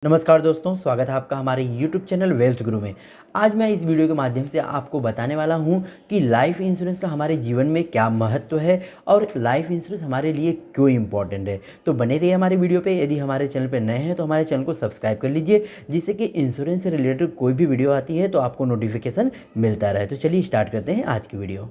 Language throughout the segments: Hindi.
नमस्कार दोस्तों, स्वागत है आपका हमारे YouTube चैनल वेल्थ गुरु में। आज मैं इस वीडियो के माध्यम से आपको बताने वाला हूं कि लाइफ इंश्योरेंस का हमारे जीवन में क्या महत्व है और लाइफ इंश्योरेंस हमारे लिए क्यों इम्पोर्टेंट है। तो बने रहिए हमारे वीडियो पे। यदि हमारे चैनल पे नए हैं तो हमारे चैनल को सब्सक्राइब कर लीजिए, जिससे कि इंश्योरेंस से रिलेटेड कोई भी वीडियो आती है तो आपको नोटिफिकेशन मिलता रहे। तो चलिए स्टार्ट करते हैं आज की वीडियो।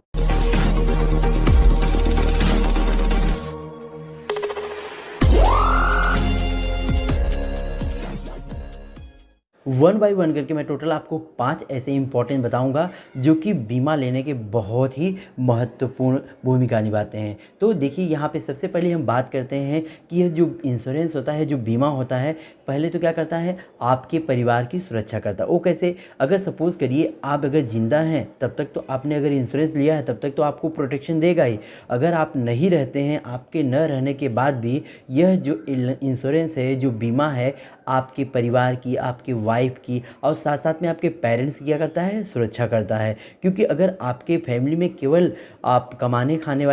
वन बाय वन करके मैं टोटल आपको 5 ऐसे इंपॉर्टेंट बताऊंगा जो कि बीमा लेने के बहुत ही महत्वपूर्ण भूमिका निभाते हैं। तो देखिए, यहाँ पे सबसे पहले हम बात करते हैं कि यह जो इंश्योरेंस होता है, जो बीमा होता है, पहले तो क्या करता है, आपके परिवार की सुरक्षा करता है। वो कैसे? अगर सपोज़ करिए आप अगर ज़िंदा हैं तब तक तो आपने अगर इंश्योरेंस लिया है तब तक तो आपको प्रोटेक्शन देगा ही। अगर आप नहीं रहते हैं, आपके न रहने के बाद भी यह जो इंश्योरेंस है, जो बीमा है, आपके परिवार की, आपके वाइफ की और साथ साथ में आपके पेरेंट्स की क्या करता है, सुरक्षा करता है। क्योंकि अगर आपके फैमिली में केवल आप कमाने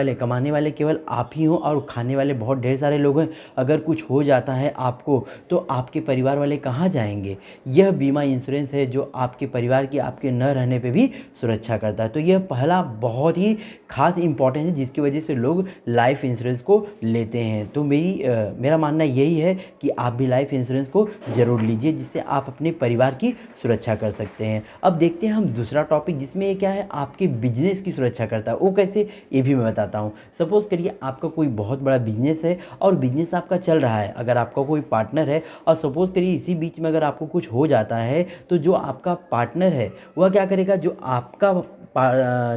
वाले केवल आप ही हों और खाने वाले बहुत ढेर सारे लोग हैं, अगर कुछ हो जाता है आपको तो आपके परिवार वाले कहाँ जाएंगे? यह बीमा इंश्योरेंस है जो आपके परिवार की, आपके न रहने पे भी सुरक्षा करता है। तो यह पहला बहुत ही खास इंपॉर्टेंस है जिसकी वजह से लोग लाइफ इंश्योरेंस को लेते हैं। तो मेरा मानना यही है कि आप भी लाइफ इंश्योरेंस को ज़रूर लीजिए, जिससे आप अपने परिवार की सुरक्षा कर सकते हैं। अब देखते हैं हम दूसरा टॉपिक, जिसमें ये क्या है, आपके बिजनेस की सुरक्षा करता है। वो कैसे, ये भी मैं बताता हूँ। सपोज़ करिए आपका कोई बहुत बड़ा बिजनेस है और बिजनेस आपका चल रहा है। अगर आपका कोई पार्टनर है और सपोज़ करिए इसी बीच में अगर आपको कुछ हो जाता है तो जो आपका पार्टनर है वह क्या करेगा,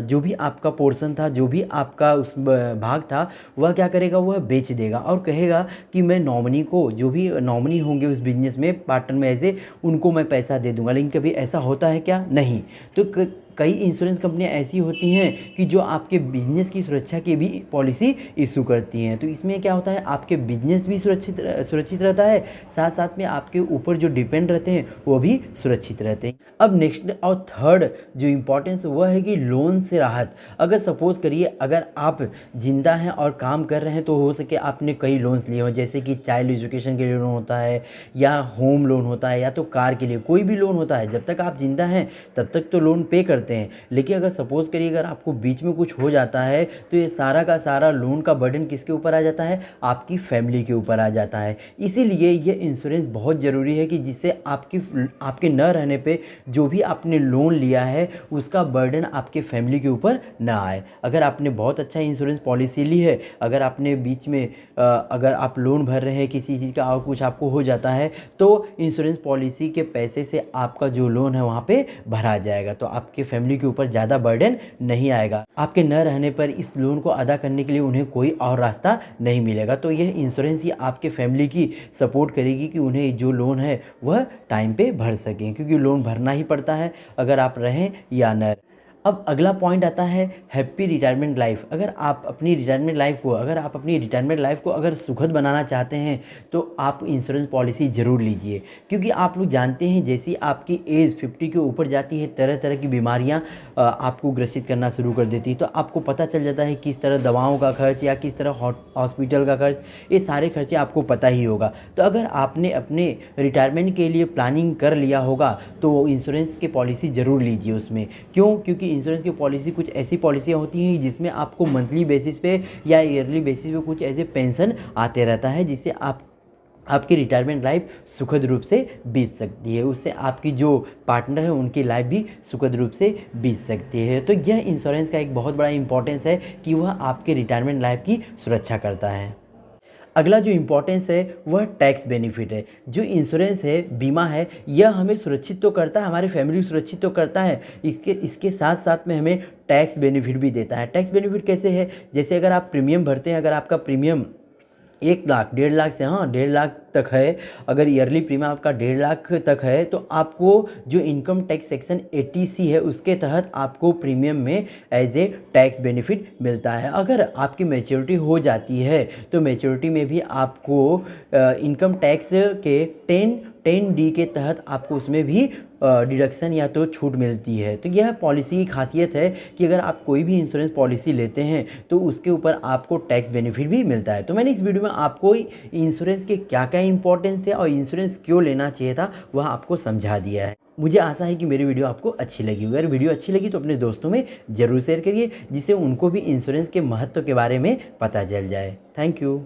जो भी आपका पोर्शन था, जो भी आपका उस भाग था, वह क्या करेगा, वह बेच देगा और कहेगा कि मैं नॉमिनी को, जो भी नॉमिनी होंगे उस बिजनेस में, पार्टनर में, ऐसे उनको मैं पैसा दे दूंगा। लेकिन कभी ऐसा होता है क्या? नहीं। तो कई इंश्योरेंस कंपनियां ऐसी होती हैं कि जो आपके बिजनेस की सुरक्षा की भी पॉलिसी इशू करती हैं। तो इसमें क्या होता है, आपके बिजनेस भी सुरक्षित रहता है, साथ साथ में आपके ऊपर जो डिपेंड रहते हैं वो भी सुरक्षित रहते हैं। अब नेक्स्ट और थर्ड जो इम्पोर्टेंस वह है कि लोन से राहत। अगर सपोज़ करिए अगर आप जिंदा हैं और काम कर रहे हैं तो हो सके आपने कई लोन्स लिए हों, जैसे कि चाइल्ड एजुकेशन के लिए लोन होता है, या होम लोन होता है, या तो कार के लिए, कोई भी लोन होता है। जब तक आप जिंदा हैं तब तक तो लोन पे करते हैं, लेकिन अगर सपोज़ करिए अगर आपको बीच में कुछ हो जाता है तो ये सारा का सारा लोन का बर्डन किसके ऊपर आ जाता है? आपकी फैमिली के ऊपर आ जाता है। इसीलिए ये इंश्योरेंस बहुत ज़रूरी है कि जिससे आपके न रहने पे जो भी आपने लोन लिया है उसका बर्डन आपके फैमिली के ऊपर ना आए। अगर आपने बहुत अच्छा इंश्योरेंस पॉलिसी ली है, अगर आपने बीच में अगर आप लोन भर रहे हैं किसी चीज़ का और कुछ आपको हो जाता है तो इंश्योरेंस पॉलिसी के पैसे से आपका जो लोन है वहाँ पे भरा जाएगा, तो आपके फैमिली के ऊपर ज़्यादा बर्डन नहीं आएगा। आपके न रहने पर इस लोन को अदा करने के लिए उन्हें कोई और रास्ता नहीं मिलेगा। तो यह इंश्योरेंस ही आपके फैमिली की सपोर्ट करेगी कि उन्हें जो लोन है वह टाइम पे भर सकें, क्योंकि लोन भरना ही पड़ता है अगर आप रहें या न। अब अगला पॉइंट आता है हैप्पी रिटायरमेंट लाइफ। अगर आप अपनी रिटायरमेंट लाइफ को अगर सुखद बनाना चाहते हैं तो आप इंश्योरेंस पॉलिसी ज़रूर लीजिए। क्योंकि आप लोग जानते हैं जैसी आपकी एज 50 के ऊपर जाती है, तरह तरह की बीमारियां आपको ग्रसित करना शुरू कर देती है। तो आपको पता चल जाता है किस तरह दवाओं का खर्च या किस तरह हॉस्पिटल का खर्च, ये सारे खर्चे आपको पता ही होगा। तो अगर आपने अपने रिटायरमेंट के लिए प्लानिंग कर लिया होगा तो इंश्योरेंस की पॉलिसी ज़रूर लीजिए उसमें। क्यों? क्योंकि इंश्योरेंस की पॉलिसी, कुछ ऐसी पॉलिसियाँ होती हैं जिसमें आपको मंथली बेसिस पे या ईयरली बेसिस पे कुछ ऐसे पेंशन आते रहता है, जिससे आपकी रिटायरमेंट लाइफ सुखद रूप से बीत सकती है। उससे आपकी जो पार्टनर है उनकी लाइफ भी सुखद रूप से बीत सकती है। तो यह इंश्योरेंस का एक बहुत बड़ा इंपॉर्टेंस है कि वह आपके रिटायरमेंट लाइफ की सुरक्षा करता है। अगला जो इम्पोर्टेंस है वह टैक्स बेनिफिट है। जो इंश्योरेंस है, बीमा है, यह हमें सुरक्षित तो करता है, हमारी फैमिली सुरक्षित तो करता है, इसके साथ साथ में हमें टैक्स बेनिफिट भी देता है। टैक्स बेनिफिट कैसे है? जैसे अगर आप प्रीमियम भरते हैं, अगर आपका प्रीमियम 1 लाख, 1.5 लाख से, हाँ 1.5 लाख तक है, अगर ईयरली प्रीमियम आपका 1.5 लाख तक है तो आपको जो इनकम टैक्स सेक्शन 80C है उसके तहत आपको प्रीमियम में एज ए टैक्स बेनिफिट मिलता है। अगर आपकी मैच्योरिटी हो जाती है तो मैच्योरिटी में भी आपको इनकम टैक्स के 10D के तहत आपको उसमें भी डिडक्शन या तो छूट मिलती है। तो यह पॉलिसी की खासियत है कि अगर आप कोई भी इंश्योरेंस पॉलिसी लेते हैं तो उसके ऊपर आपको टैक्स बेनिफिट भी मिलता है। तो मैंने इस वीडियो में आपको इंश्योरेंस के क्या क्या इंपॉर्टेंस थे और इंश्योरेंस क्यों लेना चाहिए था वह आपको समझा दिया है। मुझे आशा है कि मेरी वीडियो आपको अच्छी लगी होगी। अगर वीडियो अच्छी लगी तो अपने दोस्तों में ज़रूर शेयर करिए, जिससे उनको भी इंश्योरेंस के महत्व के बारे में पता चल जाए। Thank you.